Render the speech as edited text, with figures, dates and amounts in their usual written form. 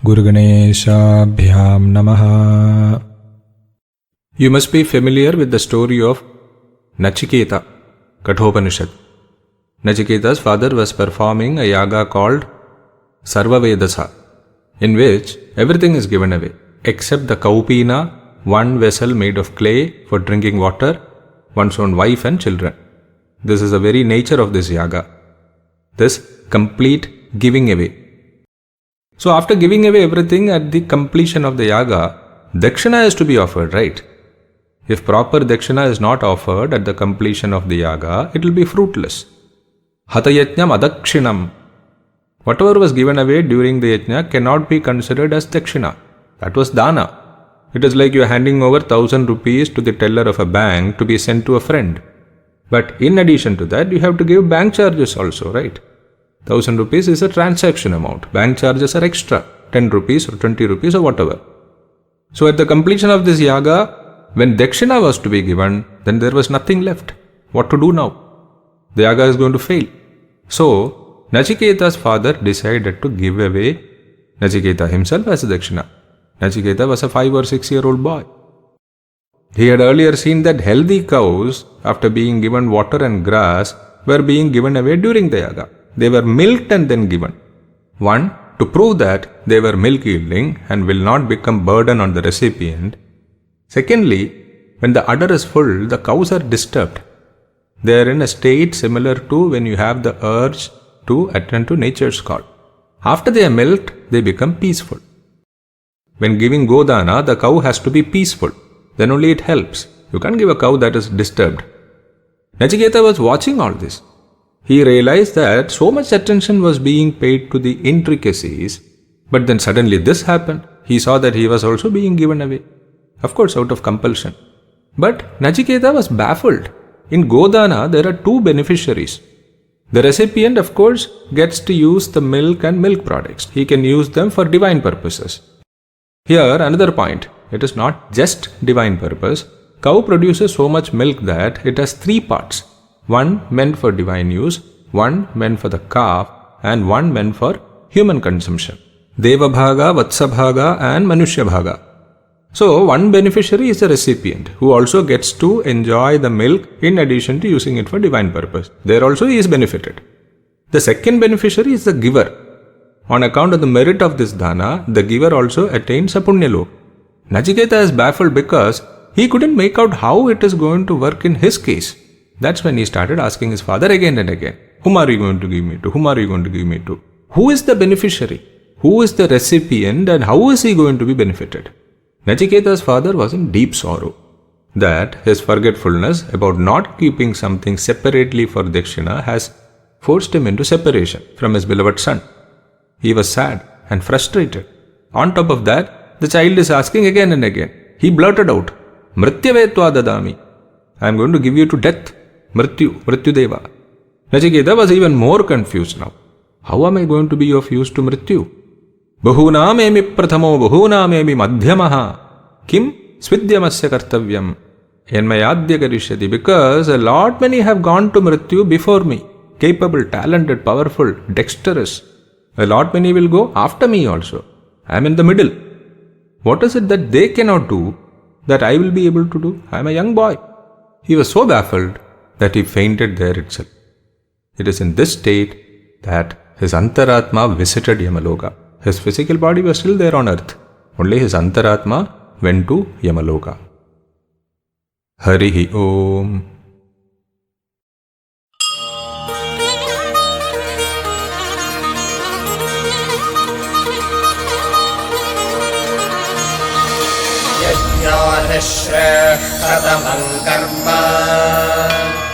Guru Ganeshabhyam Namaha. You must be familiar with the story of Nachiketa, Kathopanishad. Nachiketa's father was performing a yaga called Vedadhara, in which everything is given away except the kaupina, one vessel made of clay for drinking water, one's own wife and children. This is the very nature of this yaga, this complete giving away. So after giving away everything at the completion of the yaga, dakshina is to be offered, right? If proper dakshina is not offered at the completion of the yaga, it will be fruitless. Hatayajnam adakshinam. Whatever was given away during the yajna cannot be considered as dakshina. That was dana. It is like you are handing over 1,000 rupees to the teller of a bank to be sent to a friend. But in addition to that, you have to give bank charges also, right? 1,000 rupees is a transaction amount. Bank charges are extra, 10 rupees or 20 rupees or whatever. So at the completion of this yaga, when dakshina was to be given, then there was nothing left. What to do now? The yaga is going to fail. So Nachiketa's father decided to give away Nachiketa himself as a dakshina. Nachiketa was a 5 or 6 year old boy. He had earlier seen that healthy cows, after being given water and grass, were being given away during the yaga. They were milked and then given. One, to prove that they were milk yielding and will not become burden on the recipient. Secondly, when the udder is full, the cows are disturbed. They are in a state similar to when you have the urge to attend to nature's call. After they are milked, they become peaceful. When giving godana, the cow has to be peaceful. Then only it helps. You can't give a cow that is disturbed. Nachiketa was watching all this. He realized that so much attention was being paid to the intricacies, but then suddenly this happened. He saw that he was also being given away. Of course, out of compulsion. But Nachiketa was baffled. In Godana, there are two beneficiaries. The recipient, of course, gets to use the milk and milk products. He can use them for divine purposes. Here, another point. It is not just divine purpose. Cow produces so much milk that it has 3 parts. One meant for divine use, one meant for the calf, and one meant for human consumption. Deva Bhaga, Vatsa Bhaga, and Manushya Bhaga. So, one beneficiary is the recipient who also gets to enjoy the milk in addition to using it for divine purpose. There also he is benefited. The second beneficiary is the giver. On account of the merit of this dana, the giver also attains a punya lok. Nachiketa is baffled because he couldn't make out how it is going to work in his case. That's when he started asking his father again and again, whom are you going to give me to? Whom are you going to give me to? Who is the beneficiary? Who is the recipient and how is he going to be benefited? Nachiketa's father was in deep sorrow that his forgetfulness about not keeping something separately for dakshina has forced him into separation from his beloved son. He was sad and frustrated. On top of that, the child is asking again and again. He blurted out, Mrityavetva dadami. I am going to give you to death. Mrityudeva. Nachiketa was even more confused now. How am I going to be of use to Mrityu? Bahunamemi prathamo bahunamemi madhyamaha. Kim svidyamasya kartavyam. Enmayadya karishyati. Because a lot many have gone to Mrityu before me. Capable, talented, powerful, dexterous. A lot many will go after me also. I am in the middle. What is it that they cannot do that I will be able to do? I am a young boy. He was so baffled that he fainted there itself. It is in this state that his antaratma visited Yamaloka. His physical body was still there on earth. Only his antaratma went to Yamaloka. Harihi Om. Yajnana Shreya Karma